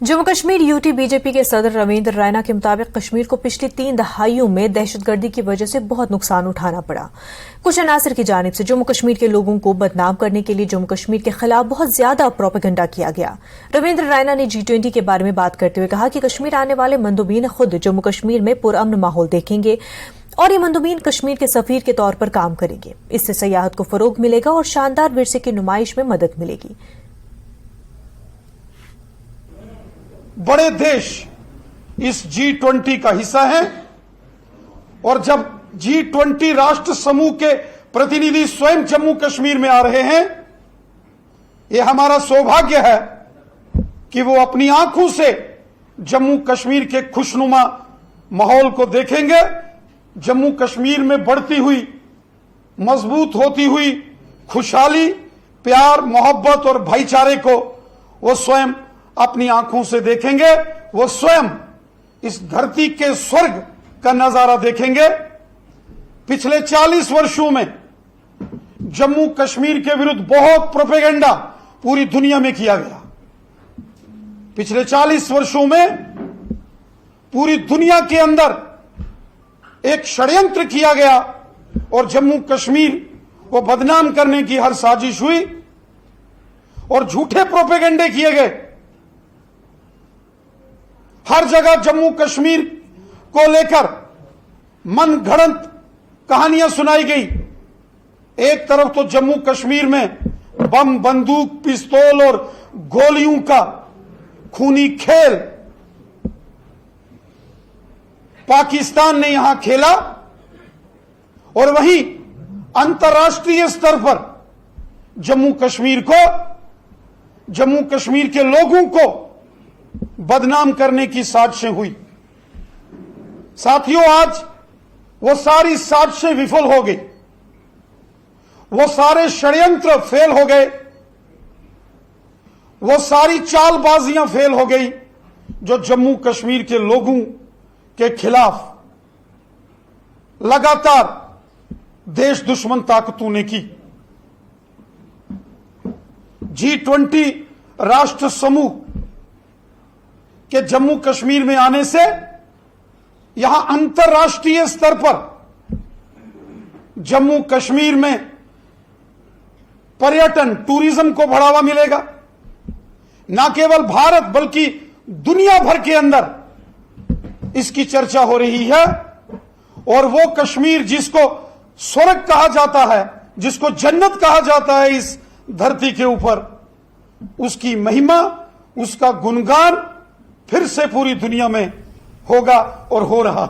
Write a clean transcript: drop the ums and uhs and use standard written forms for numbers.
Jammu Kashmir UT BJP के सदर रविंद्र रैना के मुताबिक कश्मीर को पिछली 3 दहाइयों में दहशतगर्दी की वजह से बहुत नुकसान उठाना पड़ा। कुछ अनासर की जानिब से जम्मू कश्मीर के लोगों को बदनाम करने के लिए जम्मू कश्मीर के खिलाफ बहुत ज्यादा प्रोपेगेंडा किया गया। रविंद्र रैना ने G20 के बारे में बात करते हुए कहा कि कश्मीर आने वाले मंदोबीन खुद जम्मू कश्मीर में पुरअमन माहौल देखेंगे और ये मंदोबीन कश्मीर के सफीर के तौर पर काम करेंगे। इससे सयाहत को फरोग मिलेगा और शानदार विरसे की नुमाइश में मदद मिलेगी। बड़े देश इस G20 का हिस्सा हैं और जब G20 राष्ट्र समूह के प्रतिनिधि स्वयं जम्मू कश्मीर में आ रहे हैं, यह हमारा सौभाग्य है कि वो अपनी आंखों से जम्मू कश्मीर के खुशनुमा माहौल को देखेंगे। जम्मू कश्मीर में बढ़ती हुई, मजबूत होती हुई खुशहाली, प्यार, मोहब्बत और भाईचारे को वो स्वयं अपनी आंखों से देखेंगे। वो स्वयं इस धरती के स्वर्ग का नजारा देखेंगे। पिछले 40 वर्षों में जम्मू कश्मीर के विरुद्ध बहुत प्रोपेगेंडा पूरी दुनिया में किया गया। पिछले 40 वर्षों में पूरी दुनिया के अंदर एक षड्यंत्र किया गया और जम्मू कश्मीर को बदनाम करने की हर साजिश हुई और झूठे प्रोपेगेंडे किए गए। हर जगह जम्मू कश्मीर को लेकर मनगढ़ंत कहानियां सुनाई गई। एक तरफ तो जम्मू कश्मीर में बम, बंदूक, पिस्तौल और गोलियों का खूनी खेल पाकिस्तान ने यहां खेला और वहीं अंतर्राष्ट्रीय स्तर पर जम्मू कश्मीर के लोगों को बदनाम करने की साजिशें हुई। साथियों, आज वो सारी साजिशें विफल हो गई, वो सारे षड्यंत्र फेल हो गए, वो सारी चालबाजियां फेल हो गई जो जम्मू कश्मीर के लोगों के खिलाफ लगातार देश दुश्मन ताकतों ने की। G20 राष्ट्र समूह के जम्मू कश्मीर में आने से यहां अंतर्राष्ट्रीय स्तर पर जम्मू कश्मीर में पर्यटन, टूरिज्म को बढ़ावा मिलेगा। न केवल भारत बल्कि दुनिया भर के अंदर इसकी चर्चा हो रही है और वो कश्मीर जिसको स्वर्ग कहा जाता है, जिसको जन्नत कहा जाता है इस धरती के ऊपर, उसकी महिमा, उसका गुणगान फिर से पूरी दुनिया में होगा और हो रहा।